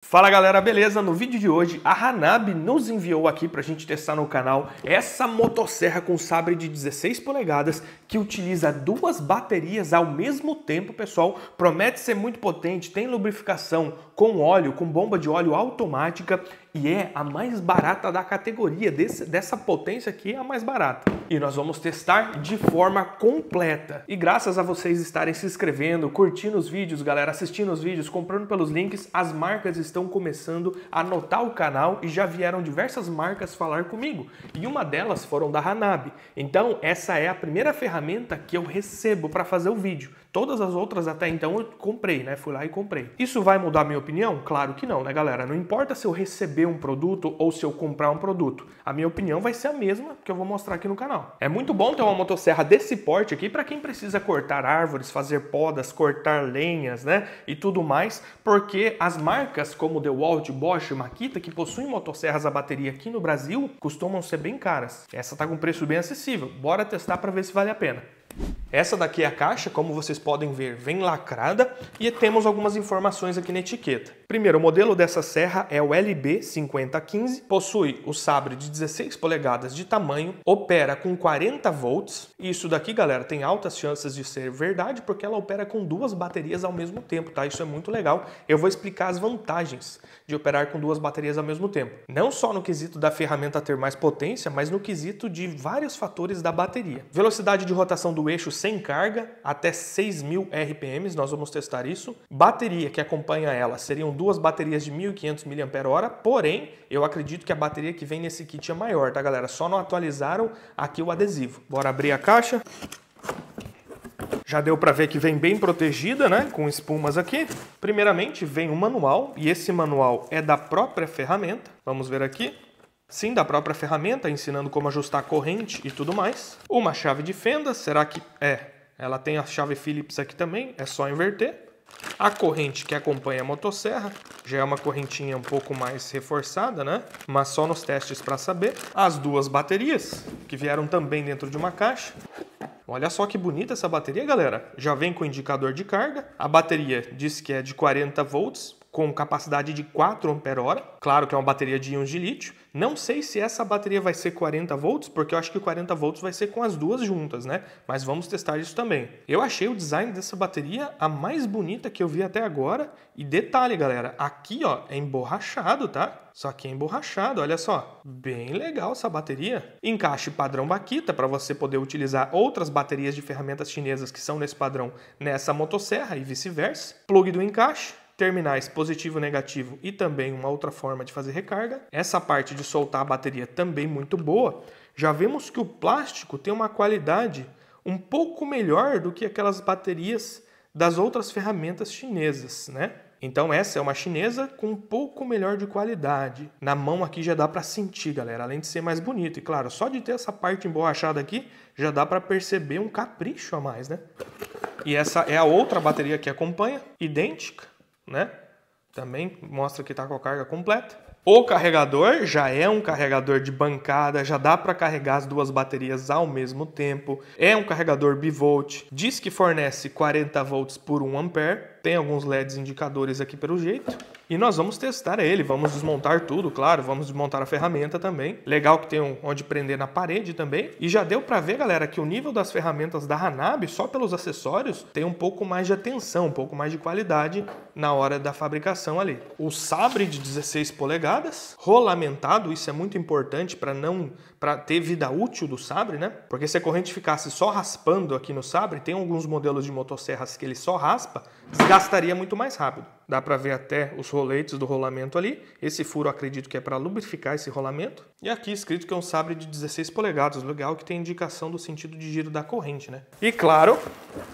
Fala galera, beleza? No vídeo de hoje a Hanabi nos enviou aqui pra gente testar no canal essa motosserra com sabre de 16 polegadas que utiliza duas baterias ao mesmo tempo, pessoal. Promete ser muito potente, tem lubrificação com óleo, com bomba de óleo automática e é a mais barata da categoria, dessa potência aqui é a mais barata. E nós vamos testar de forma completa. E graças a vocês estarem se inscrevendo, curtindo os vídeos, galera, assistindo os vídeos, comprando pelos links, as marcas estão começando a notar o canal e já vieram diversas marcas falar comigo. E uma delas foram da Hanabi. Então essa é a primeira ferramenta que eu recebo para fazer o vídeo. Todas as outras até então eu comprei, né? Fui lá e comprei. Isso vai mudar a minha opinião? Claro que não, né, galera? Não importa se eu receber um produto ou se eu comprar um produto. A minha opinião vai ser a mesma que eu vou mostrar aqui no canal. É muito bom ter uma motosserra desse porte aqui para quem precisa cortar árvores, fazer podas, cortar lenhas, né? E tudo mais, porque as marcas como DeWalt, Bosch, Makita, que possuem motosserras a bateria aqui no Brasil, costumam ser bem caras. Essa tá com preço bem acessível. Bora testar para ver se vale a pena. Essa daqui é a caixa, como vocês podem ver, vem lacrada e temos algumas informações aqui na etiqueta. Primeiro, o modelo dessa serra é o LB5015, possui o sabre de 16 polegadas de tamanho, opera com 40 volts. E isso daqui, galera, tem altas chances de ser verdade porque ela opera com duas baterias ao mesmo tempo, tá? Isso é muito legal. Eu vou explicar as vantagens de operar com duas baterias ao mesmo tempo. Não só no quesito da ferramenta ter mais potência, mas no quesito de vários fatores da bateria. Velocidade de rotação do eixo sem carga, até 6.000 RPM, nós vamos testar isso. Bateria que acompanha ela seriam duas baterias de 1.500 mAh, porém, eu acredito que a bateria que vem nesse kit é maior, tá, galera? Só não atualizaram aqui o adesivo. Bora abrir a caixa. Já deu para ver que vem bem protegida, né? Com espumas aqui. Primeiramente, vem um manual, e esse manual é da própria ferramenta. Vamos ver aqui. Sim, da própria ferramenta, ensinando como ajustar a corrente e tudo mais. Uma chave de fenda, será que... ela tem a chave Phillips aqui também, é só inverter. A corrente que acompanha a motosserra, já é uma correntinha um pouco mais reforçada, né? Mas só nos testes para saber. As duas baterias, que vieram também dentro de uma caixa. Olha só que bonita essa bateria, galera. Já vem com indicador de carga. A bateria diz que é de 40 volts, com capacidade de 4 ampere-hora. Claro que é uma bateria de íons de lítio. Não sei se essa bateria vai ser 40 volts, porque eu acho que 40 volts vai ser com as duas juntas, né? Mas vamos testar isso também. Eu achei o design dessa bateria a mais bonita que eu vi até agora. E detalhe, galera, aqui ó, é emborrachado, tá? Só que é emborrachado, olha só. Bem legal essa bateria. Encaixe padrão Makita, para você poder utilizar outras baterias de ferramentas chinesas que são nesse padrão nessa motosserra e vice-versa. Plug do encaixe. Terminais positivo e negativo e também uma outra forma de fazer recarga. Essa parte de soltar a bateria também muito boa. Já vemos que o plástico tem uma qualidade um pouco melhor do que aquelas baterias das outras ferramentas chinesas, né? Então essa é uma chinesa com um pouco melhor de qualidade. Na mão aqui já dá para sentir, galera, além de ser mais bonito. E claro, só de ter essa parte emborrachada aqui, já dá para perceber um capricho a mais, né? E essa é a outra bateria que acompanha, idêntica, né? Também mostra que está com a carga completa. O carregador já é um carregador de bancada, já dá para carregar as duas baterias ao mesmo tempo. É um carregador bivolt, diz que fornece 40 volts por 1 ampere. Tem alguns LEDs indicadores aqui pelo jeito. E nós vamos testar ele, vamos desmontar tudo, claro, vamos desmontar a ferramenta também. Legal que tem onde prender na parede também. E já deu para ver, galera, que o nível das ferramentas da Hanabi, só pelos acessórios, tem um pouco mais de atenção, um pouco mais de qualidade na hora da fabricação ali. O sabre de 16 polegadas, rolamentado, isso é muito importante para ter vida útil do sabre, né? Porque se a corrente ficasse só raspando aqui no sabre, tem alguns modelos de motosserras que ele só raspa, desgastaria muito mais rápido. Dá para ver até os roletes do rolamento ali. Esse furo acredito que é para lubrificar esse rolamento. E aqui escrito que é um sabre de 16 polegadas. Legal que tem indicação do sentido de giro da corrente, né? E claro,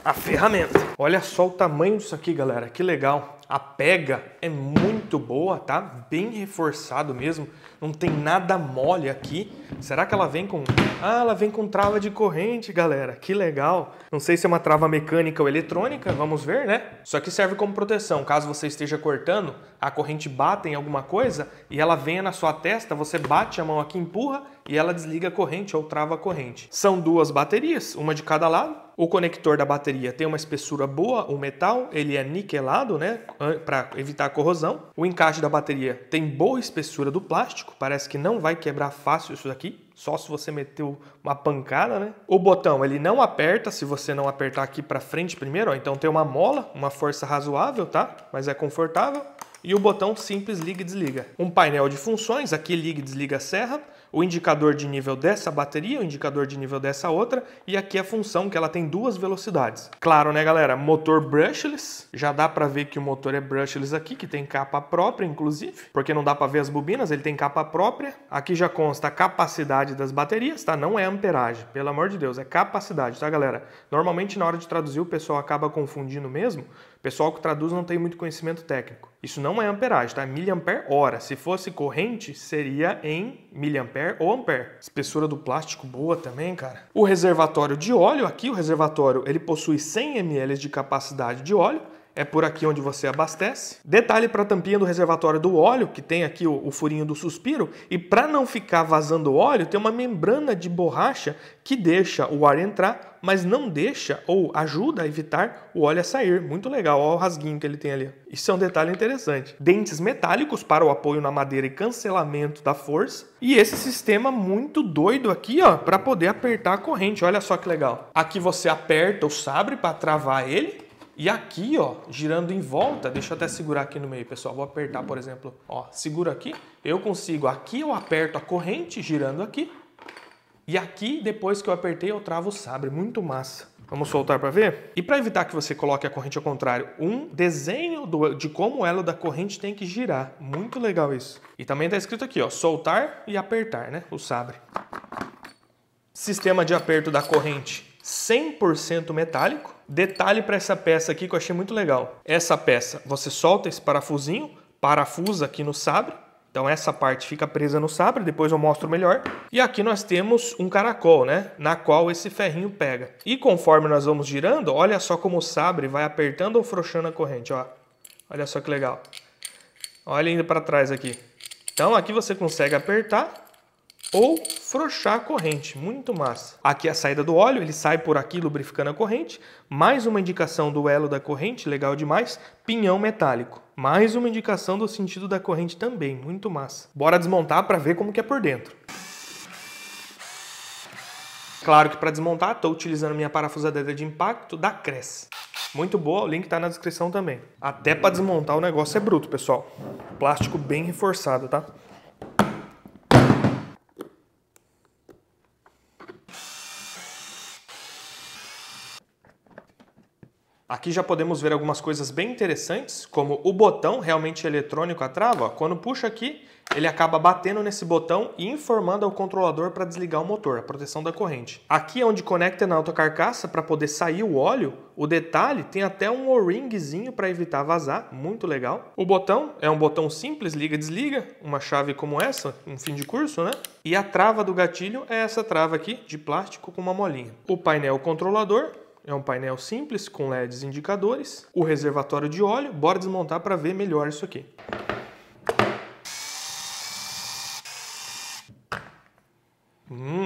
a ferramenta. Olha só o tamanho disso aqui, galera. Que legal. A pega é muito boa, tá? Bem reforçado mesmo. Não tem nada mole aqui. Será que ela vem com... Ah, ela vem com trava de corrente, galera. Que legal. Não sei se é uma trava mecânica ou eletrônica. Vamos ver, né? Isso aqui serve como proteção. Caso você esteja cortando, a corrente bata em alguma coisa e ela venha na sua testa, você bate a mão aqui, empurra e ela desliga a corrente ou trava a corrente. São duas baterias, uma de cada lado. O conector da bateria tem uma espessura boa, o metal, ele é niquelado, né, para evitar a corrosão. O encaixe da bateria tem boa espessura do plástico, parece que não vai quebrar fácil isso daqui. Só se você meteu uma pancada, né? O botão, ele não aperta se você não apertar aqui para frente primeiro, ó. Então tem uma mola, uma força razoável, tá? Mas é confortável. E o botão simples liga e desliga. Um painel de funções, aqui liga e desliga a serra. O indicador de nível dessa bateria, o indicador de nível dessa outra. E aqui a função que ela tem 2 velocidades. Claro, né, galera? Motor brushless. Já dá para ver que o motor é brushless aqui, que tem capa própria, inclusive. Porque não dá para ver as bobinas, ele tem capa própria. Aqui já consta a capacidade das baterias, tá? Não é amperagem, pelo amor de Deus, é capacidade, tá, galera? Normalmente na hora de traduzir o pessoal acaba confundindo mesmo. O pessoal que traduz não tem muito conhecimento técnico. Isso não é amperagem, tá? É miliampere-hora. Se fosse corrente, seria em miliampere ou ampere. Espessura do plástico boa também, cara. O reservatório de óleo, aqui o reservatório, ele possui 100 ml de capacidade de óleo. É por aqui onde você abastece. Detalhe para a tampinha do reservatório do óleo, que tem aqui o furinho do suspiro. E para não ficar vazando óleo, tem uma membrana de borracha que deixa o ar entrar, mas não deixa ou ajuda a evitar o óleo a sair. Muito legal, olha o rasguinho que ele tem ali. Isso é um detalhe interessante. Dentes metálicos para o apoio na madeira e cancelamento da força. E esse sistema muito doido aqui, ó, para poder apertar a corrente. Olha só que legal. Aqui você aperta o sabre para travar ele. E aqui, ó, girando em volta, deixa eu até segurar aqui no meio, pessoal. Vou apertar, por exemplo, ó, seguro aqui. Eu consigo, aqui eu aperto a corrente, girando aqui. E aqui, depois que eu apertei, eu travo o sabre. Muito massa. Vamos soltar para ver? E para evitar que você coloque a corrente ao contrário, um desenho de como o elo da corrente tem que girar. Muito legal isso. E também tá escrito aqui, ó, soltar e apertar, né, o sabre. Sistema de aperto da corrente 100% metálico. Detalhe para essa peça aqui que eu achei muito legal. Essa peça, você solta esse parafusinho, parafusa aqui no sabre. Então essa parte fica presa no sabre, depois eu mostro melhor. E aqui nós temos um caracol, né? Na qual esse ferrinho pega. E conforme nós vamos girando, olha só como o sabre vai apertando ou afrouxando a corrente, ó. Olha só que legal. Olha indo para trás aqui. Então aqui você consegue apertar ou frouxar a corrente, muito massa. Aqui a saída do óleo, ele sai por aqui lubrificando a corrente. Mais uma indicação do elo da corrente, legal demais. Pinhão metálico. Mais uma indicação do sentido da corrente também, muito massa. Bora desmontar para ver como que é por dentro. Claro que para desmontar, estou utilizando minha parafusadeira de impacto da Cress. Muito boa, o link está na descrição também. Até para desmontar o negócio é bruto, pessoal. Plástico bem reforçado, tá? Aqui já podemos ver algumas coisas bem interessantes, como o botão realmente eletrônico a trava. Ó, quando puxa aqui, ele acaba batendo nesse botão e informando ao controlador para desligar o motor, a proteção da corrente. Aqui é onde conecta na autocarcaça para poder sair o óleo. O detalhe tem até um O-ringzinho para evitar vazar, muito legal. O botão é um botão simples, liga e desliga, uma chave como essa, um fim de curso, né? E a trava do gatilho é essa trava aqui, de plástico com uma molinha. O painel controlador é um painel simples com LEDs indicadores. O reservatório de óleo, bora desmontar para ver melhor isso aqui.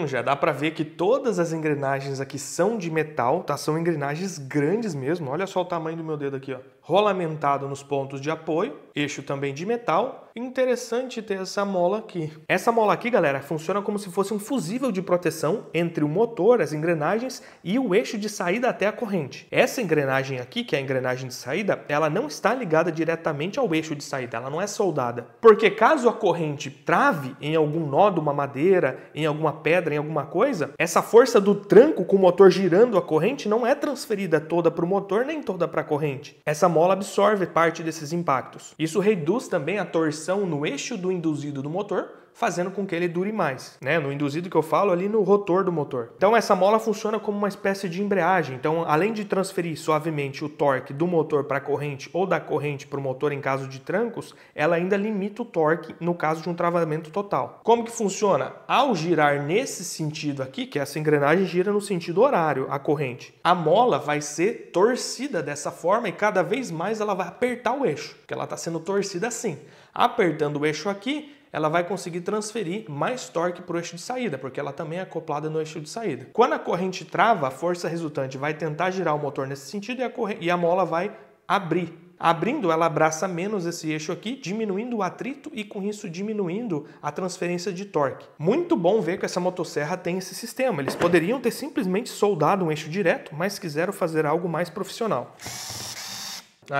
Já dá para ver que todas as engrenagens aqui são de metal, tá? São engrenagens grandes mesmo. Olha só o tamanho do meu dedo aqui, ó. Rolamentado nos pontos de apoio, eixo também de metal. Interessante ter essa mola aqui. Essa mola aqui, galera, funciona como se fosse um fusível de proteção entre o motor, as engrenagens e o eixo de saída até a corrente. Essa engrenagem aqui, que é a engrenagem de saída, ela não está ligada diretamente ao eixo de saída, ela não é soldada. Porque caso a corrente trave em algum nó de uma madeira, em alguma pedra, em alguma coisa, essa força do tranco com o motor girando a corrente não é transferida toda para o motor nem toda para a corrente. Essa mola absorve parte desses impactos. Isso reduz também a torção no eixo do induzido do motor, fazendo com que ele dure mais, né? No induzido que eu falo ali no rotor do motor. Então essa mola funciona como uma espécie de embreagem. Então, além de transferir suavemente o torque do motor para a corrente ou da corrente para o motor em caso de trancos, ela ainda limita o torque no caso de um travamento total. Como que funciona? Ao girar nesse sentido aqui, que essa engrenagem gira no sentido horário, a corrente, a mola vai ser torcida dessa forma e cada vez mais ela vai apertar o eixo, porque ela está sendo torcida assim. Apertando o eixo aqui, ela vai conseguir transferir mais torque para o eixo de saída, porque ela também é acoplada no eixo de saída. Quando a corrente trava, a força resultante vai tentar girar o motor nesse sentido e a mola vai abrir. Abrindo, ela abraça menos esse eixo aqui, diminuindo o atrito e com isso diminuindo a transferência de torque. Muito bom ver que essa motosserra tem esse sistema. Eles poderiam ter simplesmente soldado um eixo direto, mas quiseram fazer algo mais profissional.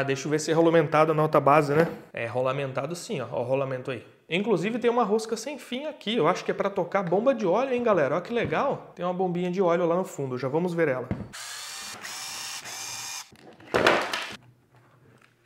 Deixa eu ver se é rolamentado na outra base, né? É rolamentado sim, ó. Ó o rolamento aí. Inclusive tem uma rosca sem fim aqui. Eu acho que é para tocar bomba de óleo, hein, galera? Olha que legal. Tem uma bombinha de óleo lá no fundo. Já vamos ver ela.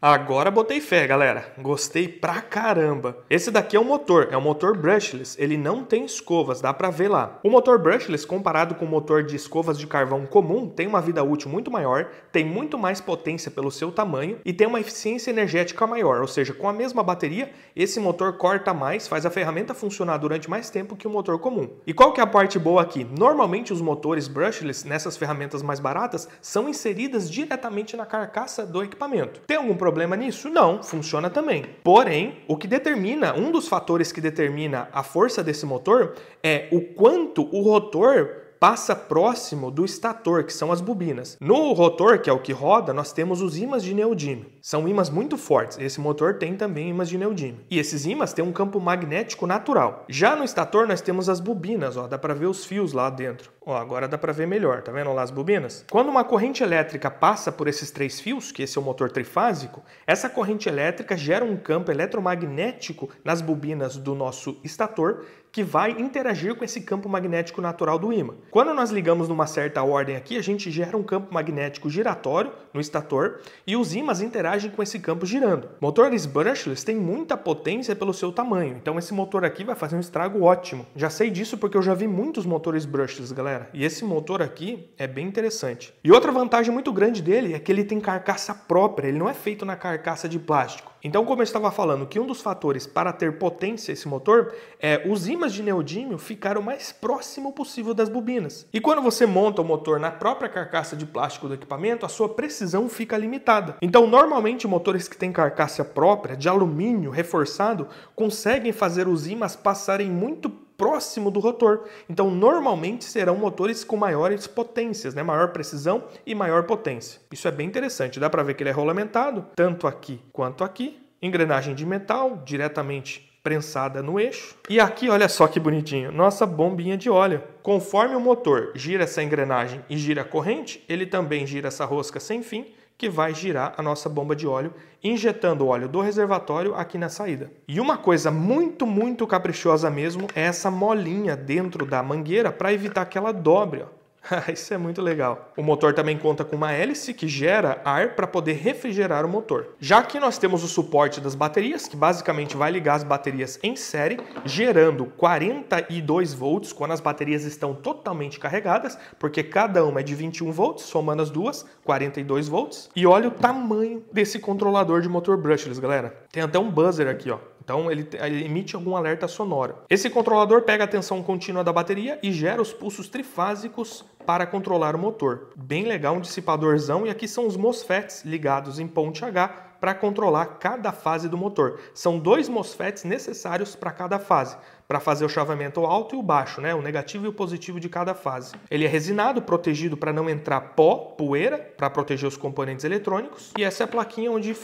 Agora botei fé, galera. Gostei pra caramba. Esse daqui é um motor brushless. Ele não tem escovas, dá pra ver lá. O motor brushless, comparado com o motor de escovas de carvão comum, tem uma vida útil muito maior, tem muito mais potência pelo seu tamanho e tem uma eficiência energética maior. Ou seja, com a mesma bateria, esse motor corta mais, faz a ferramenta funcionar durante mais tempo que o motor comum. E qual que é a parte boa aqui? Normalmente os motores brushless, nessas ferramentas mais baratas, são inseridas diretamente na carcaça do equipamento. Tem algum problema nisso? Não, funciona também. Porém, um dos fatores que determina a força desse motor é o quanto o rotor passa próximo do estator, que são as bobinas. No rotor, que é o que roda, nós temos os ímãs de neodímio. São ímãs muito fortes. Esse motor tem também ímãs de neodímio. E esses ímãs têm um campo magnético natural. Já no estator, nós temos as bobinas, ó, dá para ver os fios lá dentro. Ó, agora dá para ver melhor, tá vendo lá as bobinas? Quando uma corrente elétrica passa por esses 3 fios, que esse é o motor trifásico, essa corrente elétrica gera um campo eletromagnético nas bobinas do nosso estator, que vai interagir com esse campo magnético natural do ímã. Quando nós ligamos numa certa ordem aqui, a gente gera um campo magnético giratório no estator e os ímãs interagem com esse campo girando. Motores brushless têm muita potência pelo seu tamanho, então esse motor aqui vai fazer um estrago ótimo. Já sei disso porque eu já vi muitos motores brushless, galera, e esse motor aqui é bem interessante. E outra vantagem muito grande dele é que ele tem carcaça própria, ele não é feito na carcaça de plástico. Então, como eu estava falando, que um dos fatores para ter potência esse motor é os ímãs de neodímio ficar o mais próximo possível das bobinas. E quando você monta o motor na própria carcaça de plástico do equipamento, a sua precisão fica limitada. Então, normalmente, motores que têm carcaça própria, de alumínio reforçado, conseguem fazer os ímãs passarem muito próximo do rotor. Então, normalmente serão motores com maiores potências, né? Maior precisão e maior potência. Isso é bem interessante. Dá para ver que ele é rolamentado, tanto aqui quanto aqui. Engrenagem de metal, diretamente prensada no eixo. E aqui, olha só que bonitinho, nossa bombinha de óleo. Conforme o motor gira essa engrenagem e gira a corrente, ele também gira essa rosca sem fim, que vai girar a nossa bomba de óleo, injetando o óleo do reservatório aqui na saída. E uma coisa muito, muito caprichosa mesmo é essa molinha dentro da mangueira para evitar que ela dobre, ó. Isso é muito legal. O motor também conta com uma hélice que gera ar para poder refrigerar o motor. Já que nós temos o suporte das baterias, que basicamente vai ligar as baterias em série, gerando 42 volts quando as baterias estão totalmente carregadas, porque cada uma é de 21 volts, somando as duas, 42 volts. E olha o tamanho desse controlador de motor brushless, galera. Tem até um buzzer aqui, ó. Então ele emite algum alerta sonoro. Esse controlador pega a tensão contínua da bateria e gera os pulsos trifásicos para controlar o motor. Bem legal, um dissipadorzão, e aqui são os MOSFETs ligados em ponte H para controlar cada fase do motor. São 2 MOSFETs necessários para cada fase, para fazer o chaveamento alto e o baixo, né? O negativo e o positivo de cada fase. Ele é resinado, protegido para não entrar pó, poeira, para proteger os componentes eletrônicos. E essa é a plaquinha onde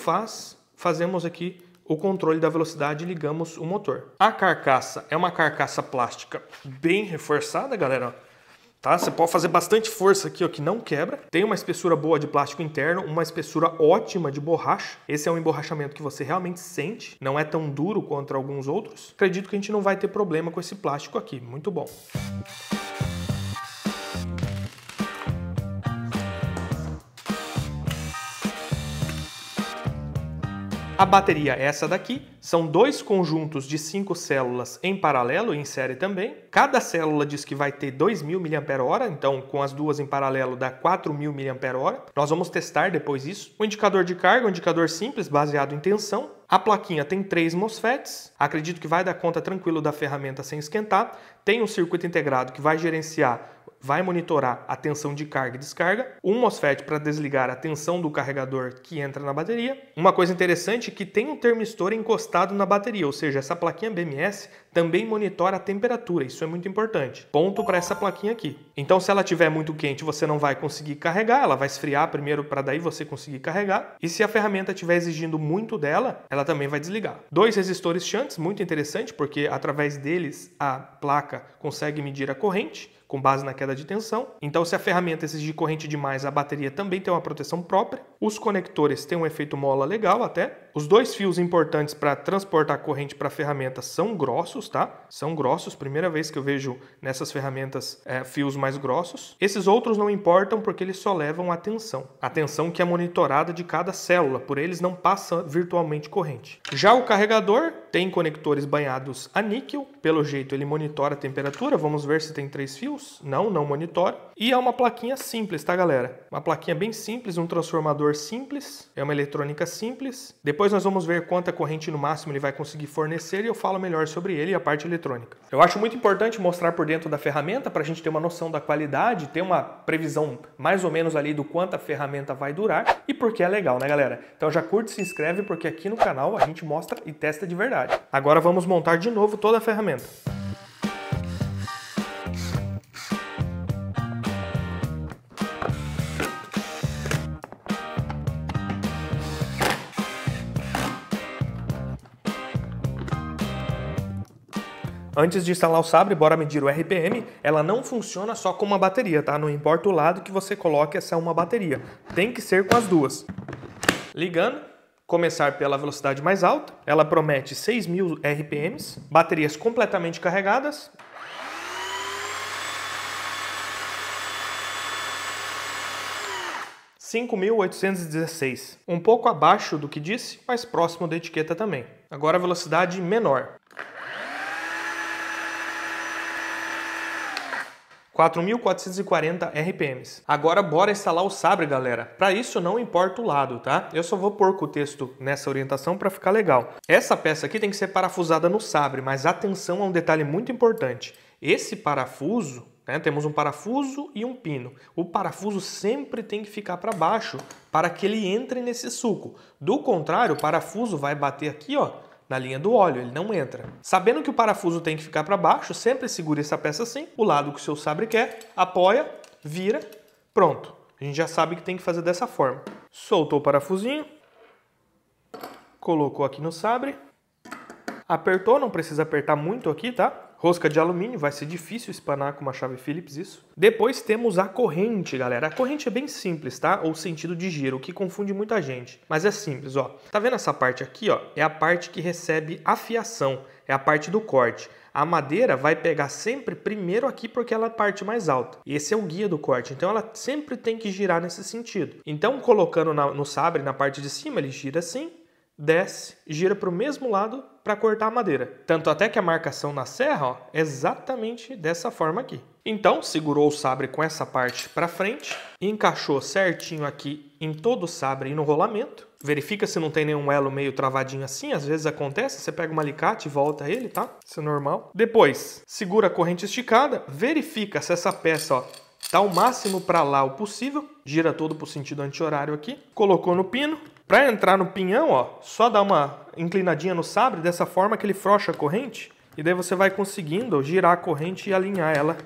fazemos aqui o controle da velocidade e ligamos o motor. A carcaça é uma carcaça plástica bem reforçada, galera. Tá? Você pode fazer bastante força aqui, ó, que não quebra. Tem uma espessura boa de plástico interno, uma espessura ótima de borracha. Esse é um emborrachamento que você realmente sente, não é tão duro quanto alguns outros. Acredito que a gente não vai ter problema com esse plástico aqui, muito bom. A bateria é essa daqui, são 2 conjuntos de 5 células em paralelo, em série também. Cada célula diz que vai ter 2.000 mAh, então com as duas em paralelo dá 4.000 mAh. Nós vamos testar depois isso. O indicador de carga, um indicador simples, baseado em tensão. A plaquinha tem 3 MOSFETs, acredito que vai dar conta tranquilo da ferramenta sem esquentar. Tem um circuito integrado que vai gerenciar vai monitorar a tensão de carga e descarga, um MOSFET para desligar a tensão do carregador que entra na bateria. Uma coisa interessante é que tem um termistor encostado na bateria, ou seja, essa plaquinha BMS também monitora a temperatura, isso é muito importante. Ponto para essa plaquinha aqui. Então, se ela estiver muito quente, você não vai conseguir carregar, ela vai esfriar primeiro para daí você conseguir carregar. E se a ferramenta estiver exigindo muito dela, ela também vai desligar. 2 resistores shunts, muito interessante, porque através deles a placa consegue medir a corrente com base na queda de tensão. Então, se a ferramenta exigir corrente demais, a bateria também tem uma proteção própria. Os conectores têm um efeito mola legal até. Os 2 fios importantes para transportar corrente para a ferramenta são grossos, tá? São grossos, primeira vez que eu vejo nessas ferramentas fios mais grossos. Esses outros não importam porque eles só levam a tensão. A tensão que é monitorada de cada célula, por eles não passa virtualmente corrente. Já o carregador tem conectores banhados a níquel, pelo jeito ele monitora a temperatura, vamos ver se tem 3 fios. Não monitora. E é uma plaquinha simples, tá, galera? Uma plaquinha bem simples, um transformador simples, é uma eletrônica simples. Depois nós vamos ver quanta corrente no máximo ele vai conseguir fornecer e eu falo melhor sobre ele e a parte eletrônica. Eu acho muito importante mostrar por dentro da ferramenta para a gente ter uma noção da qualidade, ter uma previsão mais ou menos ali do quanto a ferramenta vai durar e porque é legal, né, galera? Então já curte e se inscreve porque aqui no canal a gente mostra e testa de verdade. Agora vamos montar de novo toda a ferramenta. Antes de instalar o Sabre, bora medir o RPM. Ela não funciona só com uma bateria, tá? Não importa o lado que você coloque, essa é uma bateria. Tem que ser com as duas. Ligando, começar pela velocidade mais alta. Ela promete 6.000 RPMs, baterias completamente carregadas. (5.816). Um pouco abaixo do que disse, mas próximo da etiqueta também. Agora a velocidade menor. 4.440 RPMs. Agora bora instalar o Sabre, galera. Para isso não importa o lado, tá? Eu só vou pôr com o texto nessa orientação para ficar legal. Essa peça aqui tem que ser parafusada no Sabre, mas atenção a um detalhe muito importante. Esse parafuso, né, temos um parafuso e um pino. O parafuso sempre tem que ficar para baixo para que ele entre nesse suco. Do contrário, o parafuso vai bater aqui, ó, na linha do óleo, ele não entra. Sabendo que o parafuso tem que ficar para baixo, sempre segure essa peça assim, o lado que o seu Sabre quer, apoia, vira, pronto. A gente já sabe que tem que fazer dessa forma. Soltou o parafusinho, colocou aqui no Sabre, apertou, não precisa apertar muito aqui, tá? Rosca de alumínio, vai ser difícil espanar com uma chave Phillips isso. Depois temos a corrente, galera. A corrente é bem simples, tá? Ou sentido de giro, o que confunde muita gente. Mas é simples, ó. Tá vendo essa parte aqui, ó? É a parte que recebe a fiação, é a parte do corte. A madeira vai pegar sempre primeiro aqui porque ela é a parte mais alta. Esse é o guia do corte, então ela sempre tem que girar nesse sentido. Então, colocando no Sabre, na parte de cima, ele gira assim, desce, gira para o mesmo lado para cortar a madeira. Tanto até que a marcação na serra, ó, é exatamente dessa forma aqui. Então, segurou o Sabre com essa parte para frente, encaixou certinho aqui em todo o Sabre e no rolamento. Verifica se não tem nenhum elo meio travadinho assim, às vezes acontece, você pega um alicate e volta ele, tá? Isso é normal. Depois, segura a corrente esticada, verifica se essa peça, ó, tá o máximo para lá o possível, gira todo para o sentido anti-horário aqui, colocou no pino. Para entrar no pinhão, ó, só dá uma inclinadinha no Sabre, dessa forma que ele frouxa a corrente, e daí você vai conseguindo girar a corrente e alinhar ela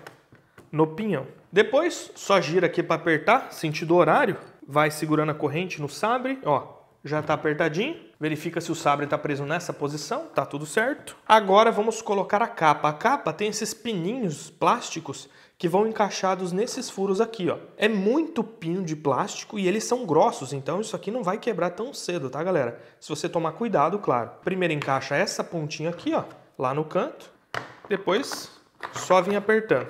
no pinhão. Depois, só gira aqui para apertar, sentido horário, vai segurando a corrente no Sabre, ó, já está apertadinho. Verifica se o Sabre está preso nessa posição, tá tudo certo. Agora vamos colocar a capa. A capa tem esses pininhos plásticos que vão encaixados nesses furos aqui, ó. É muito pino de plástico e eles são grossos, então isso aqui não vai quebrar tão cedo, tá, galera? Se você tomar cuidado, claro. Primeiro encaixa essa pontinha aqui, ó, lá no canto. Depois, só vir apertando.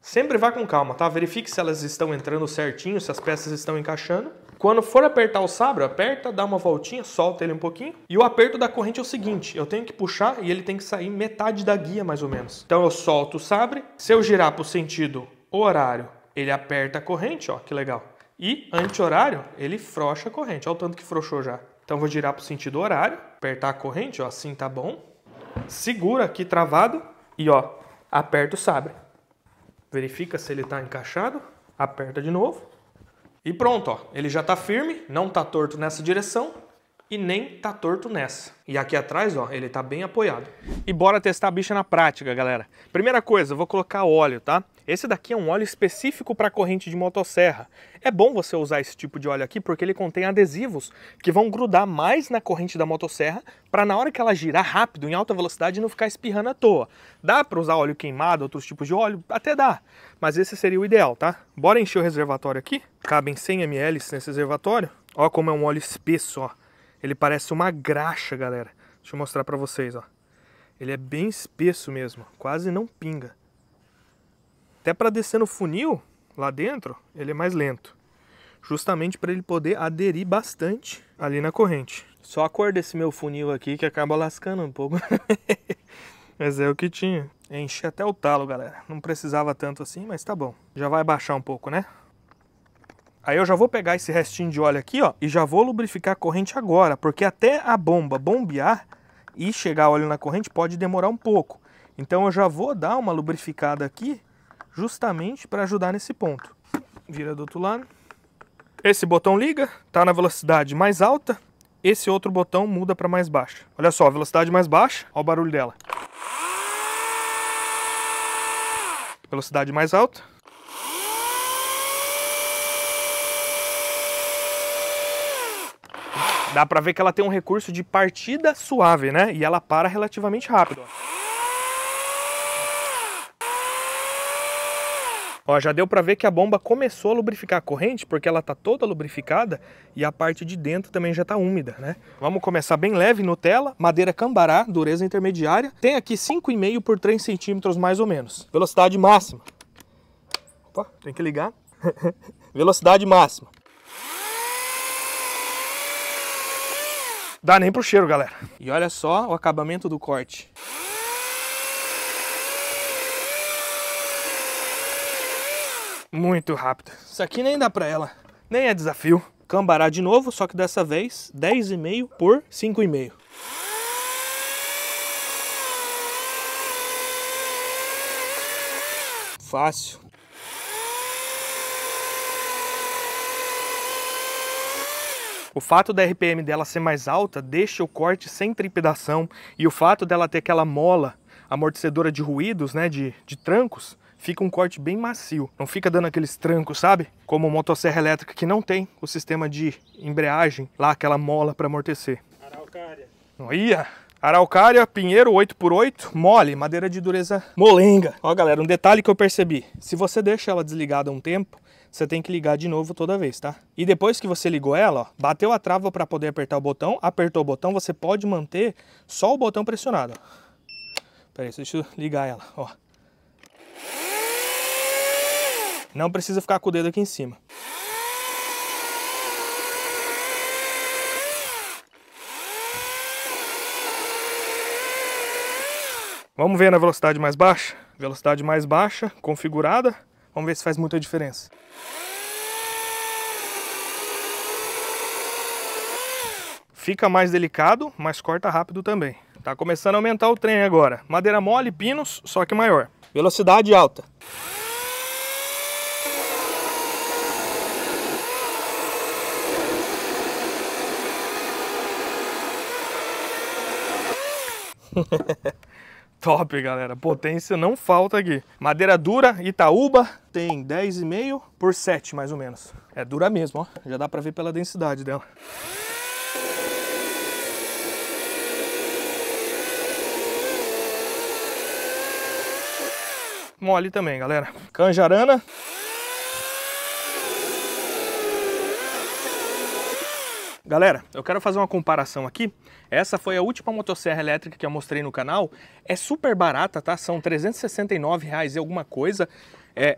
Sempre vá com calma, tá? Verifique se elas estão entrando certinho, se as peças estão encaixando. Quando for apertar o Sabre, aperta, dá uma voltinha, solta ele um pouquinho. E o aperto da corrente é o seguinte, eu tenho que puxar e ele tem que sair metade da guia, mais ou menos. Então eu solto o Sabre, se eu girar para o sentido horário, ele aperta a corrente, ó, que legal. E anti-horário, ele frouxa a corrente, olha o tanto que frouxou já. Então vou girar para o sentido horário, apertar a corrente, ó, assim tá bom. Segura aqui travado e, ó, aperta o Sabre. Verifica se ele está encaixado, aperta de novo e pronto, ó. Ele já está firme, não está torto nessa direção e nem está torto nessa. E aqui atrás, ó, ele está bem apoiado. E bora testar a bicha na prática, galera. Primeira coisa, eu vou colocar óleo, tá? Esse daqui é um óleo específico para corrente de motosserra. É bom você usar esse tipo de óleo aqui porque ele contém adesivos que vão grudar mais na corrente da motosserra para na hora que ela girar rápido, em alta velocidade, não ficar espirrando à toa. Dá para usar óleo queimado, outros tipos de óleo? Até dá, mas esse seria o ideal, tá? Bora encher o reservatório aqui. Cabem 100 ml nesse reservatório. Ó como é um óleo espesso, ó. Ele parece uma graxa, galera. Deixa eu mostrar para vocês, ó. Ele é bem espesso mesmo, quase não pinga. Até para descer no funil, lá dentro, ele é mais lento. Justamente para ele poder aderir bastante ali na corrente. Só a cor desse meu funil aqui que acaba lascando um pouco. Mas é o que tinha. Enchi até o talo, galera. Não precisava tanto assim, mas tá bom. Já vai baixar um pouco, né? Aí eu já vou pegar esse restinho de óleo aqui, ó, e já vou lubrificar a corrente agora, porque até a bomba bombear e chegar óleo na corrente pode demorar um pouco. Então eu já vou dar uma lubrificada aqui, justamente para ajudar nesse ponto. Vira do outro lado. Esse botão liga, tá na velocidade mais alta. Esse outro botão muda para mais baixa. Olha só, velocidade mais baixa, olha o barulho dela. Velocidade mais alta. Dá pra ver que ela tem um recurso de partida suave, né? E ela para relativamente rápido. Ó, já deu pra ver que a bomba começou a lubrificar a corrente, porque ela tá toda lubrificada e a parte de dentro também já tá úmida, né? Vamos começar bem leve, Nutella, madeira cambará, dureza intermediária. Tem aqui 5,5 por 3 centímetros mais ou menos. Velocidade máxima. Opa, tem que ligar. Velocidade máxima. Dá nem pro cheiro, galera. E olha só o acabamento do corte. Muito rápido. Isso aqui nem dá pra ela. Nem é desafio. Cambará de novo, só que dessa vez 10,5 por 5,5. Fácil. O fato da RPM dela ser mais alta deixa o corte sem trepidação e o fato dela ter aquela mola amortecedora de ruídos, né, de trancos, fica um corte bem macio. Não fica dando aqueles trancos, sabe? Como motosserra elétrica que não tem o sistema de embreagem, lá aquela mola para amortecer. Araucária. Olha! Araucária, pinheiro 8x8, mole, madeira de dureza molenga. Ó, galera, um detalhe que eu percebi. Se você deixa ela desligada um tempo, você tem que ligar de novo toda vez, tá? E depois que você ligou ela, ó, bateu a trava para poder apertar o botão, apertou o botão, você pode manter só o botão pressionado. Pera aí, deixa eu ligar ela, ó. Não precisa ficar com o dedo aqui em cima. Vamos ver na velocidade mais baixa? Velocidade mais baixa, configurada. Vamos ver se faz muita diferença. Fica mais delicado, mas corta rápido também. Tá começando a aumentar o trem agora. Madeira mole, pinos, só que maior. Velocidade alta. Top, galera. Potência não falta aqui. Madeira dura, Itaúba, tem 10,5 por 7, mais ou menos. É dura mesmo, ó. Já dá pra ver pela densidade dela. Mole também, galera. Canjarana. Galera, eu quero fazer uma comparação aqui. Essa foi a última motosserra elétrica que eu mostrei no canal. É super barata, tá? São R$369 e alguma coisa.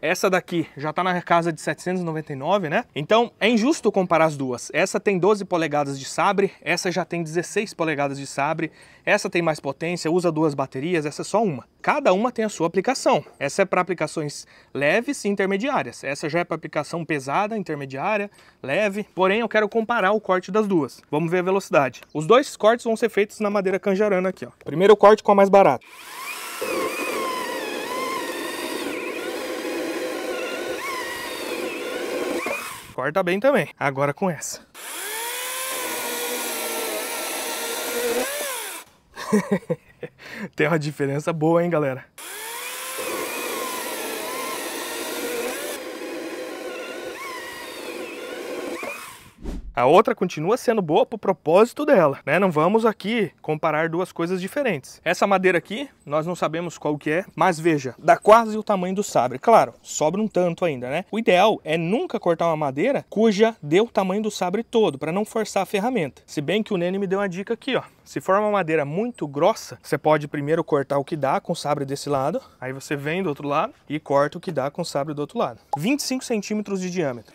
Essa daqui já tá na casa de 799, né? Então é injusto comparar as duas. Essa tem 12 polegadas de sabre, essa já tem 16 polegadas de sabre. Essa tem mais potência, usa 2 baterias, essa é só uma. Cada uma tem a sua aplicação. Essa é para aplicações leves e intermediárias. Essa já é para aplicação pesada, intermediária, leve. Porém, eu quero comparar o corte das duas. Vamos ver a velocidade. Os dois cortes vão ser feitos na madeira canjarana aqui, ó. Primeiro corte com a mais barata. corta bem também. Agora com essa. Tem uma diferença boa, hein, galera? A outra continua sendo boa pro propósito dela, né? Não vamos aqui comparar duas coisas diferentes. Essa madeira aqui, nós não sabemos qual que é, mas veja, dá quase o tamanho do sabre. Claro, sobra um tanto ainda, né? O ideal é nunca cortar uma madeira cuja dê o tamanho do sabre todo, para não forçar a ferramenta. Se bem que o Nene me deu uma dica aqui, ó. Se for uma madeira muito grossa, você pode primeiro cortar o que dá com o sabre desse lado, aí você vem do outro lado e corta o que dá com o sabre do outro lado. 25 centímetros de diâmetro.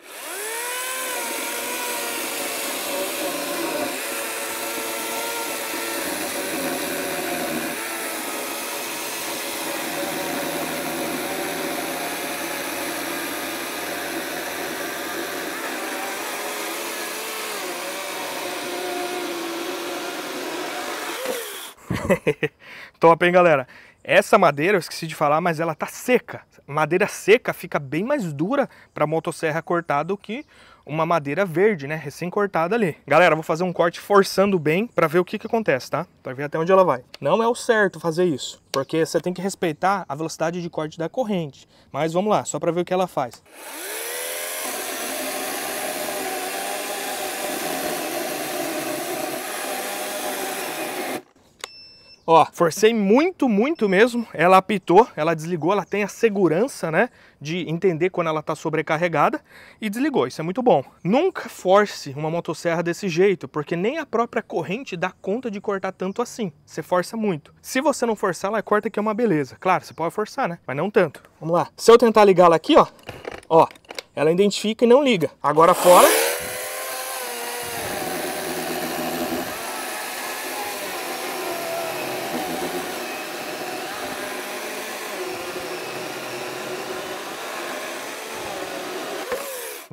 Top, hein, galera? Essa madeira, eu esqueci de falar, mas ela tá seca. Madeira seca fica bem mais dura para motosserra cortar do que uma madeira verde, né? Recém-cortada ali. Galera, vou fazer um corte forçando bem para ver o que acontece, tá? Pra ver até onde ela vai. Não é o certo fazer isso, porque você tem que respeitar a velocidade de corte da corrente. Mas vamos lá, só para ver o que ela faz. Ó, forcei muito mesmo, ela apitou, ela desligou, ela tem a segurança, né, de entender quando ela tá sobrecarregada e desligou, isso é muito bom. Nunca force uma motosserra desse jeito, porque nem a própria corrente dá conta de cortar tanto assim, você força muito. Se você não forçar, ela corta que é uma beleza. Claro, você pode forçar, né, mas não tanto. Vamos lá, se eu tentar ligar ela aqui, ó, ela identifica e não liga. Agora fora...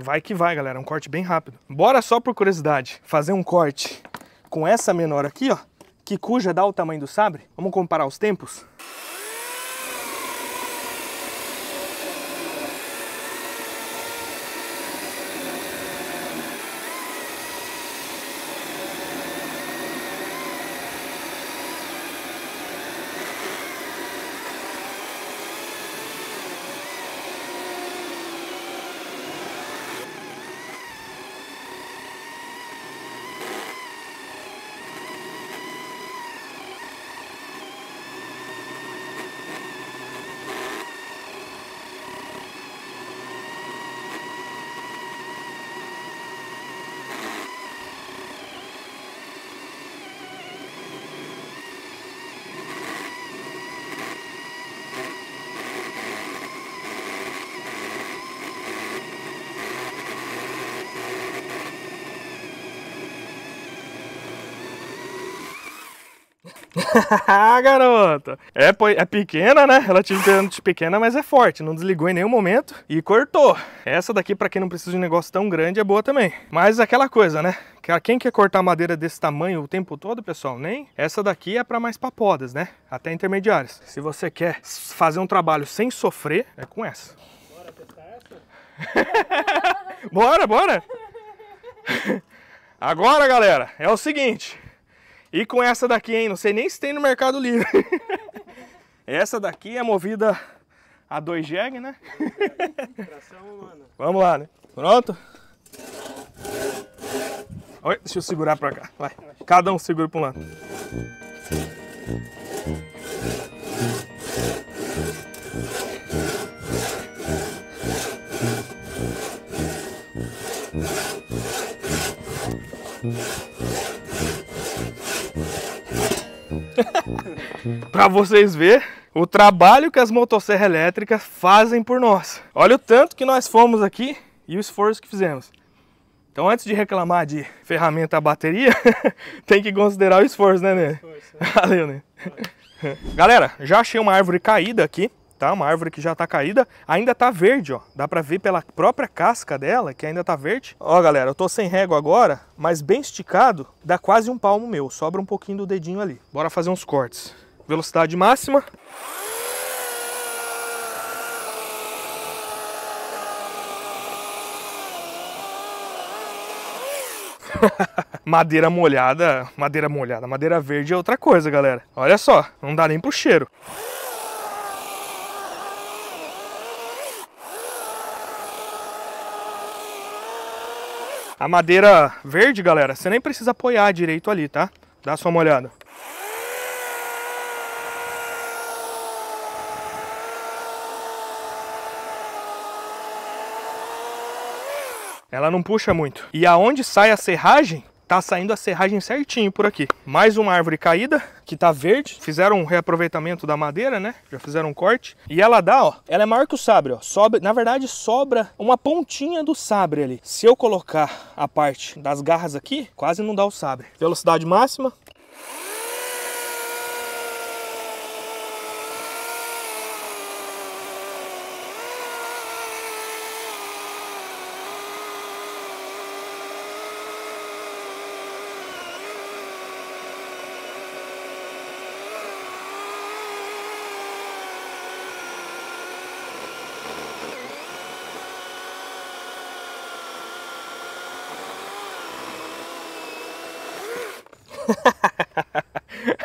Vai que vai, galera, um corte bem rápido. Bora só por curiosidade fazer um corte com essa menor aqui, ó, que cuja dá o tamanho do sabre. Vamos comparar os tempos? Garota! É pequena, né? Relativamente pequena, mas é forte. Não desligou em nenhum momento e cortou. Essa daqui, pra quem não precisa de um negócio tão grande, é boa também. Mas aquela coisa, né? Quem quer cortar madeira desse tamanho o tempo todo, pessoal? Nem. Essa daqui é pra mais papodas, né? Até intermediárias. Se você quer fazer um trabalho sem sofrer, é com essa. Bora testar essa? Bora! Agora, galera, é o seguinte... E com essa daqui, hein? Não sei nem se tem no Mercado Livre. Essa daqui é movida a 2 jegue, né? Tração humana. Vamos lá, né? Pronto? Oi, deixa eu segurar pra cá. Vai. Cada um segura pra um lado. Pra vocês verem o trabalho que as motosserras elétricas fazem por nós. Olha o tanto que nós fomos aqui e o esforço que fizemos. Então, antes de reclamar de ferramenta a bateria, tem que considerar o esforço, né, Nê? Valeu, né? Galera, já achei uma árvore caída aqui, tá? Uma árvore que já tá caída, ainda tá verde, ó. Dá pra ver pela própria casca dela que ainda tá verde. Ó, galera, eu tô sem régua agora, mas bem esticado, dá quase um palmo meu. Sobra um pouquinho do dedinho ali. Bora fazer uns cortes. Velocidade máxima. Madeira molhada, madeira verde é outra coisa, galera. Olha só, não dá nem pro cheiro. A madeira verde, galera, você nem precisa apoiar direito ali, tá? Dá só uma olhada. Ela não puxa muito. E aonde sai a serragem, tá saindo a serragem certinho por aqui. Mais uma árvore caída, que tá verde. Fizeram um reaproveitamento da madeira, né? Já fizeram um corte. E ela dá, ó, ela é maior que o sabre, ó. Na verdade, sobra uma pontinha do sabre ali. Se eu colocar a parte das garras aqui, quase não dá o sabre. Velocidade máxima.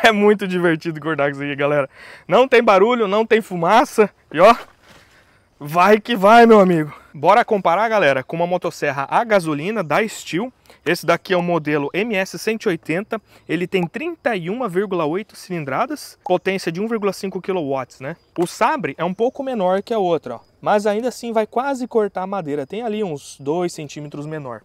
É muito divertido cortar com isso aqui, galera. Não tem barulho, não tem fumaça. E ó, vai que vai, meu amigo. Bora comparar, galera, com uma motosserra a gasolina da Stihl. Esse daqui é o modelo MS180. Ele tem 31,8 cilindradas, potência de 1,5 kW, né? O sabre é um pouco menor que a outra, ó, mas ainda assim vai quase cortar a madeira. Tem ali uns 2 centímetros menor.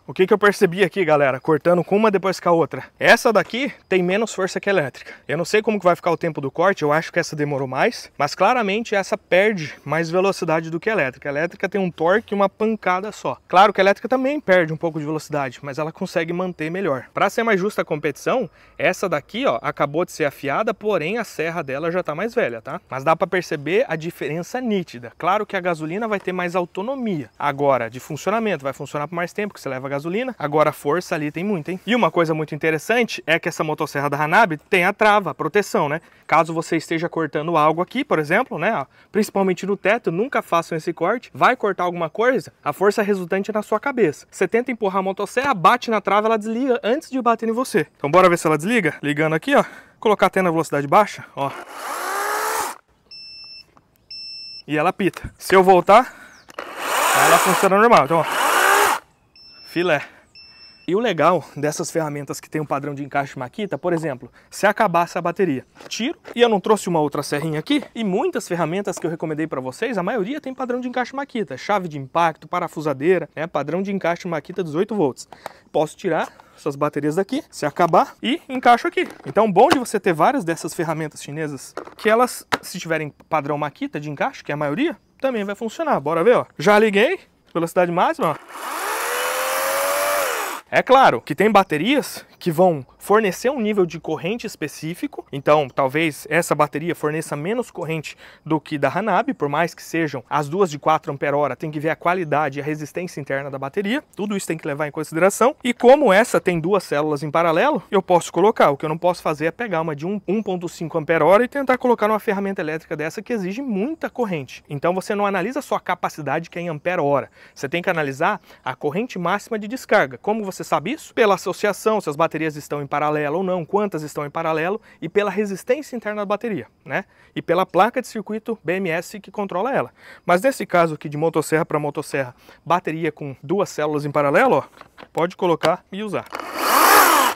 O que eu percebi aqui, galera, cortando com uma depois com a outra? Essa daqui tem menos força que a elétrica. Eu não sei como que vai ficar o tempo do corte, eu acho que essa demorou mais, mas claramente essa perde mais velocidade do que a elétrica. A elétrica tem um torque e uma pancada só. Claro que a elétrica também perde um pouco de velocidade, mas ela consegue manter melhor. Para ser mais justa a competição, essa daqui, ó, acabou de ser afiada, porém a serra dela já tá mais velha, tá? Mas dá para perceber a diferença nítida. Claro que a gasolina vai ter mais autonomia. Agora, de funcionamento, vai funcionar por mais tempo que você leva a gasolina. Agora a força ali tem muito, hein? E uma coisa muito interessante é que essa motosserra da Hanabi tem a trava, a proteção, né? Caso você esteja cortando algo aqui, por exemplo, né? Ó, principalmente no teto, nunca façam esse corte. Vai cortar alguma coisa, a força resultante é na sua cabeça. Você tenta empurrar a motosserra, bate na trava, ela desliga antes de bater em você. Então bora ver se ela desliga? Ligando aqui, ó. Colocar até na velocidade baixa, ó. E ela apita. Se eu voltar, ela funciona normal. Então, ó. Filé. E o legal dessas ferramentas que tem um padrão de encaixe Makita, por exemplo, se acabasse a bateria, tiro, e eu não trouxe uma outra serrinha aqui, e muitas ferramentas que eu recomendei para vocês, a maioria tem padrão de encaixe Makita, chave de impacto, parafusadeira, né, padrão de encaixe Makita 18 volts. Posso tirar essas baterias daqui, se acabar, e encaixo aqui. Então, bom de você ter várias dessas ferramentas chinesas, que elas, se tiverem padrão Makita de encaixe, que é a maioria, também vai funcionar. Bora ver, ó. Já liguei, velocidade máxima, ó. É claro que tem baterias que vão fornecer um nível de corrente específico, então talvez essa bateria forneça menos corrente do que da Hanabi, por mais que sejam as duas de 4 Ah, tem que ver a qualidade e a resistência interna da bateria, tudo isso tem que levar em consideração. E como essa tem duas células em paralelo, eu posso colocar, o que eu não posso fazer é pegar uma de 1,5 Ah e tentar colocar numa ferramenta elétrica dessa que exige muita corrente. Então você não analisa só a capacidade que é em ampere-hora, você tem que analisar a corrente máxima de descarga. Como você você sabe isso? Pela associação, se as baterias estão em paralelo ou não, quantas estão em paralelo, e pela resistência interna da bateria, né? E pela placa de circuito BMS que controla ela. Mas nesse caso aqui de motosserra para motosserra, bateria com duas células em paralelo, ó, pode colocar e usar.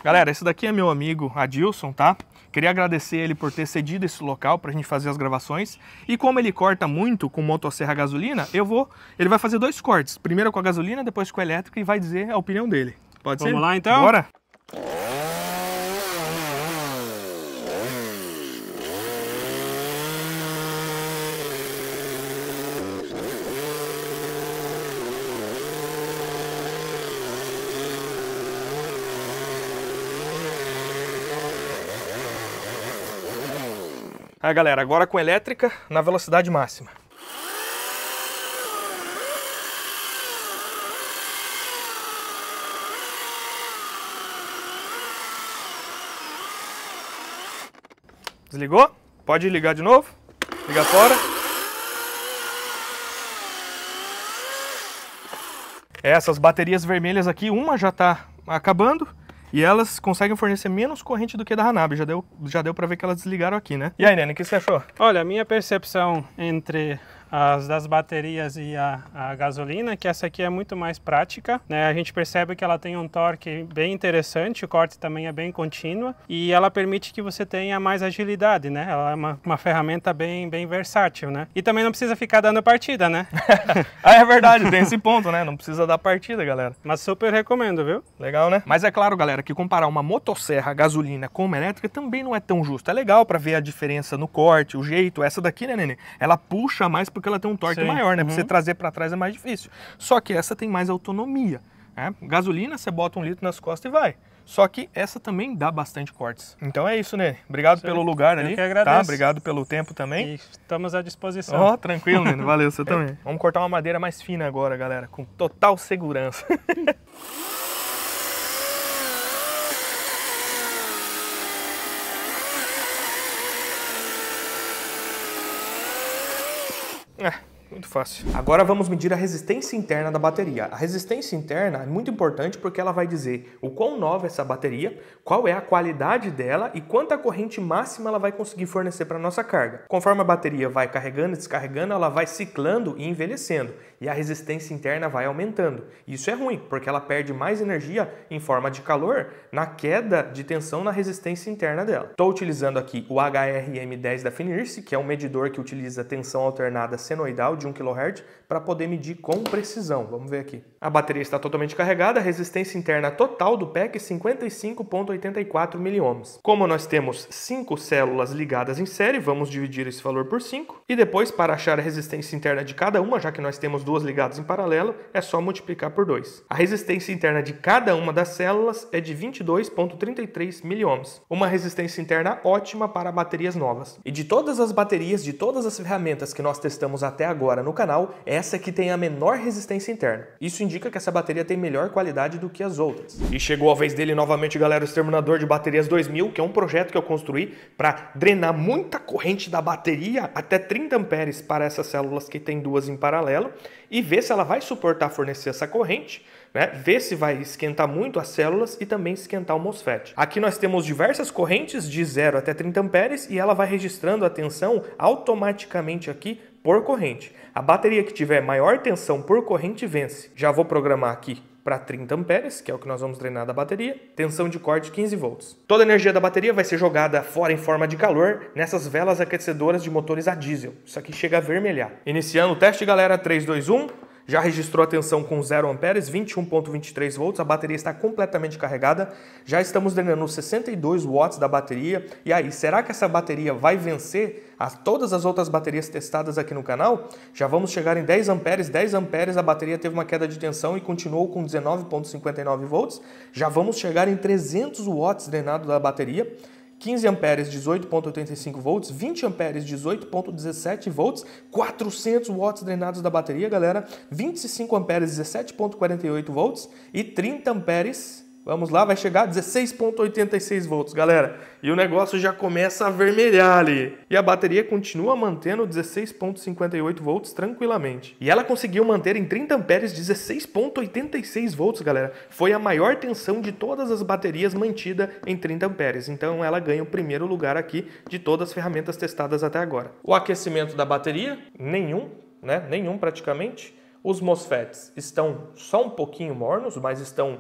Galera, esse daqui é meu amigo Adilson, tá? Queria agradecer ele por ter cedido esse local pra gente fazer as gravações. E como ele corta muito com motosserra a gasolina, ele vai fazer 2 cortes. Primeiro com a gasolina, depois com a elétrica e vai dizer a opinião dele. Pode ser? Vamos lá então? Bora! Aí, galera, agora com elétrica na velocidade máxima. Desligou? Pode ligar de novo. Liga fora. Essas baterias vermelhas aqui, uma já está acabando. E elas conseguem fornecer menos corrente do que da Hanabi. Já deu para ver que elas desligaram aqui, né? E aí, Nene, o que você achou? Olha, a minha percepção entre as das baterias e a gasolina, que essa aqui é muito mais prática, né? A gente percebe que ela tem um torque bem interessante, o corte também é bem contínuo e ela permite que você tenha mais agilidade, né? Ela é uma ferramenta bem versátil, né? E também não precisa ficar dando partida, né? Ah, é verdade, tem esse ponto, né? Não precisa dar partida, galera. Mas super recomendo, viu? Legal, né? Mas é claro, galera, que comparar uma motosserra a gasolina com uma elétrica também não é tão justo. É legal para ver a diferença no corte, o jeito. Essa daqui, né, Nenê? Ela puxa mais porque ela tem um torque maior, né? Pra você trazer para trás é mais difícil. Só que essa tem mais autonomia, né? Gasolina, você bota 1 litro nas costas e vai. Só que essa também dá bastante cortes. Então é isso, né? Obrigado pelo lugar ali. Eu que agradeço. Tá? Obrigado pelo tempo também. E estamos à disposição. Ó, tranquilo, né? Valeu, você também. Vamos cortar uma madeira mais fina agora, galera, com total segurança. Muito fácil. Agora vamos medir a resistência interna da bateria. A resistência interna é muito importante porque ela vai dizer o quão nova é essa bateria, qual é a qualidade dela e quanta corrente máxima ela vai conseguir fornecer para a nossa carga. Conforme a bateria vai carregando e descarregando, ela vai ciclando e envelhecendo e a resistência interna vai aumentando. Isso é ruim porque ela perde mais energia em forma de calor na queda de tensão na resistência interna dela. Estou utilizando aqui o HRM10 da Finirse, que é um medidor que utiliza tensão alternada senoidal de 1 kHz para poder medir com precisão. Vamos ver aqui. A bateria está totalmente carregada, a resistência interna total do pack é 55,84 mA. Como nós temos 5 células ligadas em série, vamos dividir esse valor por 5 e depois, para achar a resistência interna de cada uma, já que nós temos 2 ligadas em paralelo, é só multiplicar por 2. A resistência interna de cada uma das células é de 22,33 mA. Uma resistência interna ótima para baterias novas. E de todas as baterias, de todas as ferramentas que nós testamos até agora no canal, essa que tem a menor resistência interna. Isso indica que essa bateria tem melhor qualidade do que as outras. E chegou a vez dele novamente, galera, o exterminador de baterias 2000, que é um projeto que eu construí para drenar muita corrente da bateria até 30 amperes para essas células que tem 2 em paralelo e ver se ela vai suportar fornecer essa corrente, né? Ver se vai esquentar muito as células e também esquentar o MOSFET. Aqui nós temos diversas correntes de 0 até 30 amperes e ela vai registrando a tensão automaticamente aqui por corrente. A bateria que tiver maior tensão por corrente vence. Já vou programar aqui para 30 amperes, que é o que nós vamos treinar da bateria. Tensão de corte 15 volts. Toda a energia da bateria vai ser jogada fora em forma de calor nessas velas aquecedoras de motores a diesel. Isso aqui chega a vermelhar. Iniciando o teste, galera. 3, 2, 1... Já registrou a tensão com 0 amperes, 21,23 volts, a bateria está completamente carregada. Já estamos drenando 62 watts da bateria. E aí, será que essa bateria vai vencer todas as outras baterias testadas aqui no canal? Já vamos chegar em 10 amperes. 10 amperes a bateria teve uma queda de tensão e continuou com 19,59 volts. Já vamos chegar em 300 watts drenado da bateria. 15 amperes, 18,85 volts, 20 amperes, 18,17 volts, 400 watts drenados da bateria, galera, 25 amperes, 17,48 volts e 30 amperes, Vamos lá, vai chegar a 16,86 volts, galera. E o negócio já começa a avermelhar ali. E a bateria continua mantendo 16,58 volts tranquilamente. E ela conseguiu manter em 30 amperes 16,86 volts, galera. Foi a maior tensão de todas as baterias mantida em 30 amperes. Então ela ganha o primeiro lugar aqui de todas as ferramentas testadas até agora. O aquecimento da bateria, nenhum, né? Nenhum praticamente. Os MOSFETs estão só um pouquinho mornos, mas estão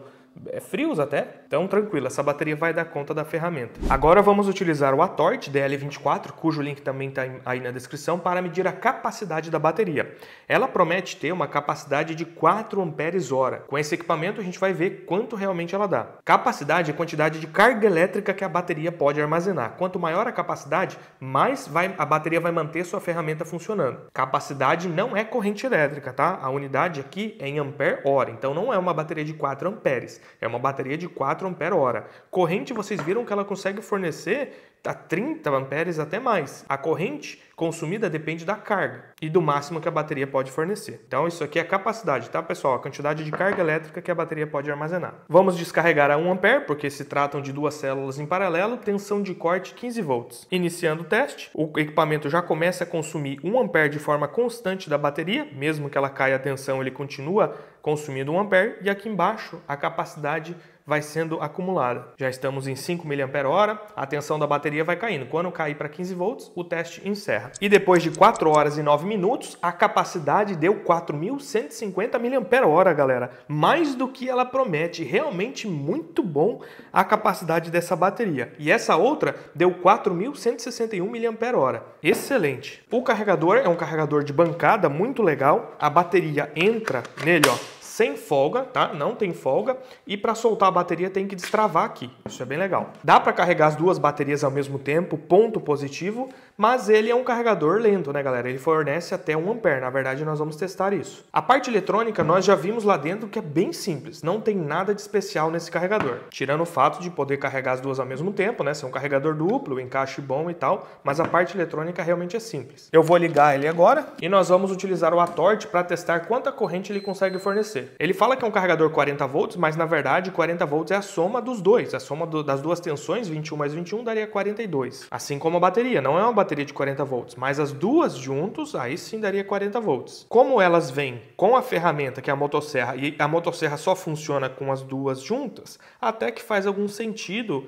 frios até, então tranquilo, essa bateria vai dar conta da ferramenta. Agora vamos utilizar o Atort DL24, cujo link também está aí na descrição, para medir a capacidade da bateria. Ela promete ter uma capacidade de 4 amperes-hora. Com esse equipamento a gente vai ver quanto realmente ela dá. Capacidade é a quantidade de carga elétrica que a bateria pode armazenar. Quanto maior a capacidade, mais a bateria vai manter sua ferramenta funcionando. Capacidade não é corrente elétrica, tá? A unidade aqui é em ampere-hora, então não é uma bateria de 4 amperes. É uma bateria de 4 ampere-hora. Corrente, vocês viram que ela consegue fornecer a 30 amperes até mais. A corrente consumida depende da carga e do máximo que a bateria pode fornecer. Então isso aqui é a capacidade, tá, pessoal? A quantidade de carga elétrica que a bateria pode armazenar. Vamos descarregar a 1 ampere, porque se tratam de duas células em paralelo, tensão de corte 15 volts. Iniciando o teste, o equipamento já começa a consumir 1 ampere de forma constante da bateria, mesmo que ela caia a tensão, ele continua consumindo 1 ampere, e aqui embaixo a capacidade vai sendo acumulada. Já estamos em 5 mAh, a tensão da bateria vai caindo. Quando cair para 15 volts, o teste encerra. E depois de 4 horas e 9 minutos, a capacidade deu 4.150 mAh, galera. Mais do que ela promete. Realmente muito bom a capacidade dessa bateria. E essa outra deu 4.161 mAh. Excelente. O carregador é um carregador de bancada muito legal. A bateria entra nele, ó, sem folga, tá? Não tem folga. E para soltar a bateria tem que destravar aqui. Isso é bem legal. Dá para carregar as duas baterias ao mesmo tempo, ponto positivo, mas ele é um carregador lento, né, galera? Ele fornece até 1 ampere. Na verdade, nós vamos testar isso. A parte eletrônica, nós já vimos lá dentro que é bem simples. Não tem nada de especial nesse carregador. Tirando o fato de poder carregar as duas ao mesmo tempo, né? Ser um carregador duplo, encaixe bom e tal. Mas a parte eletrônica realmente é simples. Eu vou ligar ele agora e nós vamos utilizar o Atort para testar quanta corrente ele consegue fornecer. Ele fala que é um carregador 40 volts, mas na verdade 40 volts é a soma dos dois. A soma das duas tensões, 21 mais 21, daria 42. Assim como a bateria. Não é uma bateria de 40 volts, mas as duas juntos, aí sim daria 40 volts. Como elas vêm com a ferramenta, que é a motosserra, e a motosserra só funciona com as duas juntas, até que faz algum sentido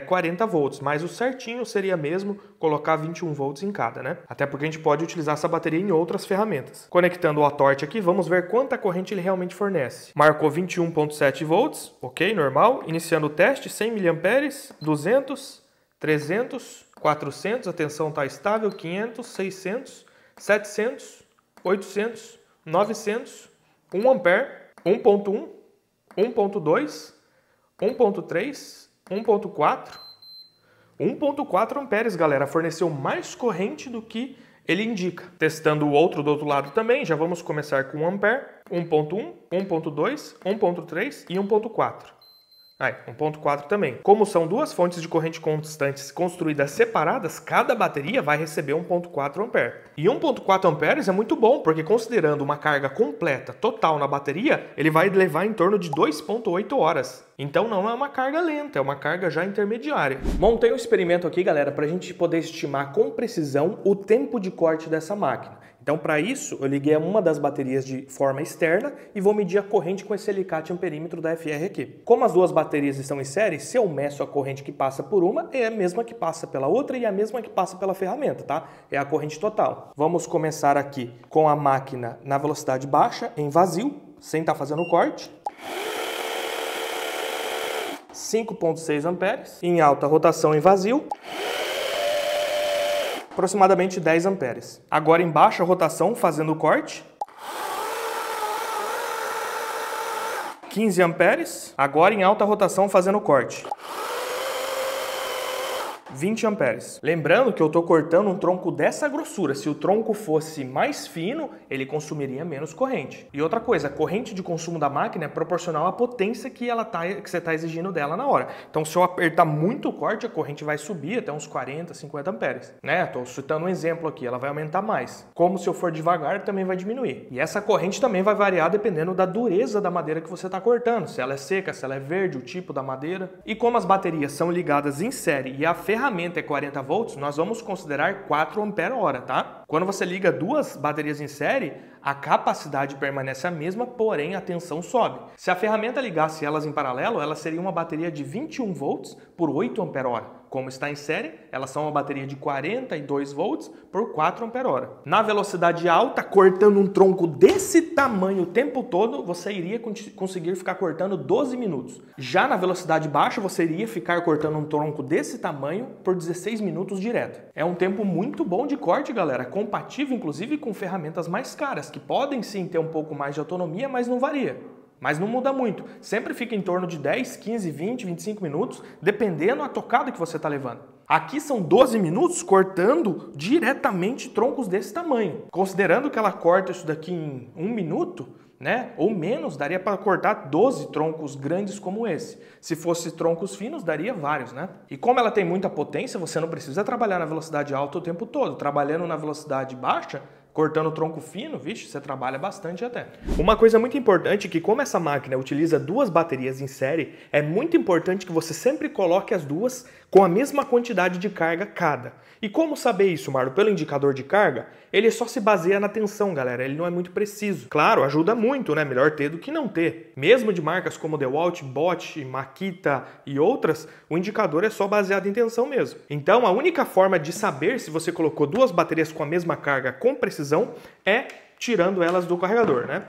40 volts. Mas o certinho seria mesmo colocar 21 volts em cada, né? Até porque a gente pode utilizar essa bateria em outras ferramentas. Conectando o Atort aqui, vamos ver quanta corrente ele realmente fornece. Marcou 21,7 volts, ok, normal. Iniciando o teste, 100 mA, 200, 300, 400, a tensão está estável, 500, 600, 700, 800, 900, 1 ampere, 1.1, 1.2, 1.3, 1.4, 1.4 amperes, galera. Forneceu mais corrente do que ele indica. Testando o outro do outro lado também, já vamos começar com 1 ampere, 1.1, 1.2, 1.3 e 1.4. 1.4 também. Como são duas fontes de corrente constantes construídas separadas, cada bateria vai receber 1.4 ampere. E 1.4 amperes é muito bom, porque considerando uma carga completa, total na bateria, ele vai levar em torno de 2.8 horas. Então não é uma carga lenta, é uma carga já intermediária. Montei um experimento aqui, galera, para a gente poder estimar com precisão o tempo de corte dessa máquina. Então, para isso, eu liguei a uma das baterias de forma externa e vou medir a corrente com esse alicate amperímetro da FR aqui. Como as duas baterias estão em série, se eu meço a corrente que passa por uma, é a mesma que passa pela outra e a mesma que passa pela ferramenta, tá? É a corrente total. Vamos começar aqui com a máquina na velocidade baixa, em vazio, sem estar fazendo corte. 5,6 amperes. Em alta rotação em vazio, aproximadamente 10 amperes. Agora em baixa rotação, fazendo o corte, 15 amperes. Agora em alta rotação, fazendo o corte, 20 amperes. Lembrando que eu estou cortando um tronco dessa grossura. Se o tronco fosse mais fino, ele consumiria menos corrente. E outra coisa, a corrente de consumo da máquina é proporcional à potência que você está exigindo dela na hora. Então, se eu apertar muito o corte, a corrente vai subir até uns 40, 50 amperes. Estou citando um exemplo aqui, ela vai aumentar mais. Como se eu for devagar, também vai diminuir. E essa corrente também vai variar dependendo da dureza da madeira que você está cortando. Se ela é seca, se ela é verde, o tipo da madeira. E como as baterias são ligadas em série e a ferramenta é 40 volts, nós vamos considerar 4 ampere-hora, tá? Quando você liga duas baterias em série, a capacidade permanece a mesma, porém a tensão sobe. Se a ferramenta ligasse elas em paralelo, ela seria uma bateria de 21 volts por 8 ampere-hora. Como está em série, elas são uma bateria de 42 volts por 4 ampere-hora. Na velocidade alta, cortando um tronco desse tamanho o tempo todo, você iria conseguir ficar cortando 12 minutos. Já na velocidade baixa, você iria ficar cortando um tronco desse tamanho por 16 minutos direto. É um tempo muito bom de corte, galera, compatível inclusive com ferramentas mais caras, que podem sim ter um pouco mais de autonomia, mas não varia. Mas não muda muito. Sempre fica em torno de 10, 15, 20, 25 minutos, dependendo da tocada que você está levando. Aqui são 12 minutos cortando diretamente troncos desse tamanho. Considerando que ela corta isso daqui em 1 minuto, né? Ou menos, daria para cortar 12 troncos grandes como esse. Se fosse troncos finos, daria vários, né? E como ela tem muita potência, você não precisa trabalhar na velocidade alta o tempo todo. Trabalhando na velocidade baixa, cortando tronco fino, vixe, você trabalha bastante até. Uma coisa muito importante é que como essa máquina utiliza duas baterias em série, é muito importante que você sempre coloque as duas com a mesma quantidade de carga cada. E como saber isso, Marlon? Pelo indicador de carga, ele só se baseia na tensão, galera. Ele não é muito preciso. Claro, ajuda muito, né? Melhor ter do que não ter. Mesmo de marcas como DeWalt, Bosch, Makita e outras, o indicador é só baseado em tensão mesmo. Então, a única forma de saber se você colocou duas baterias com a mesma carga com precisão é tirando elas do carregador, né?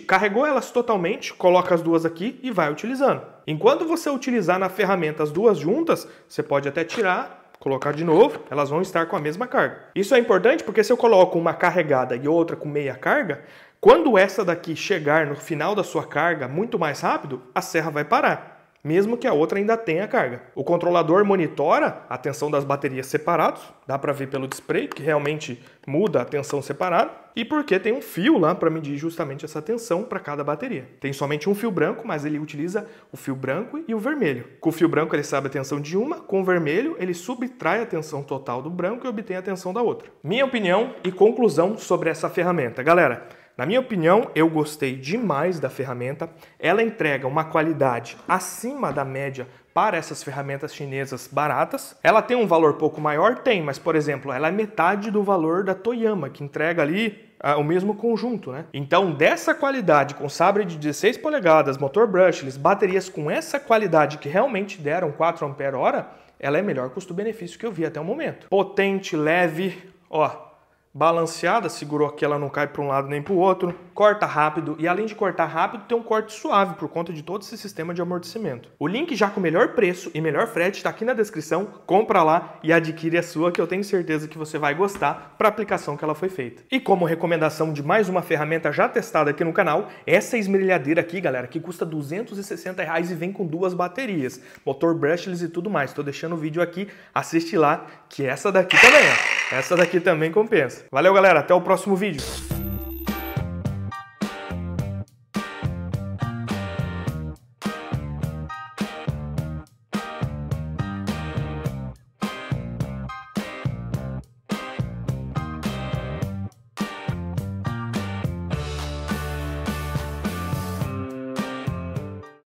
Carregou elas totalmente, coloca as duas aqui e vai utilizando. Enquanto você utilizar na ferramenta as duas juntas, você pode até tirar, colocar de novo, elas vão estar com a mesma carga. Isso é importante porque se eu coloco uma carregada e outra com meia carga, quando essa daqui chegar no final da sua carga muito mais rápido, a serra vai parar, mesmo que a outra ainda tenha carga. O controlador monitora a tensão das baterias separados, dá para ver pelo display que realmente muda a tensão separada, e porque tem um fio lá para medir justamente essa tensão para cada bateria. Tem somente um fio branco, mas ele utiliza o fio branco e o vermelho. Com o fio branco ele sabe a tensão de uma, com o vermelho ele subtrai a tensão total do branco e obtém a tensão da outra. Minha opinião e conclusão sobre essa ferramenta. Galera, na minha opinião, eu gostei demais da ferramenta. Ela entrega uma qualidade acima da média para essas ferramentas chinesas baratas. Ela tem um valor pouco maior? Tem, mas, por exemplo, ela é metade do valor da Toyama, que entrega ali o mesmo conjunto, né? Então, dessa qualidade, com sabre de 16 polegadas, motor brushless, baterias com essa qualidade que realmente deram 4 ampere-hora, ela é melhor custo-benefício que eu vi até o momento. Potente, leve, ó, balanceada, segurou aqui, ela não cai para um lado nem para o outro, corta rápido e além de cortar rápido tem um corte suave por conta de todo esse sistema de amortecimento. O link já com o melhor preço e melhor frete está aqui na descrição, compra lá e adquire a sua que eu tenho certeza que você vai gostar para a aplicação que ela foi feita. E como recomendação de mais uma ferramenta já testada aqui no canal, essa esmerilhadeira aqui, galera, que custa R$260 e vem com duas baterias, motor brushless e tudo mais. Estou deixando o vídeo aqui, assiste lá que essa daqui também, ó. Essa daqui também compensa. Valeu, galera. Até o próximo vídeo.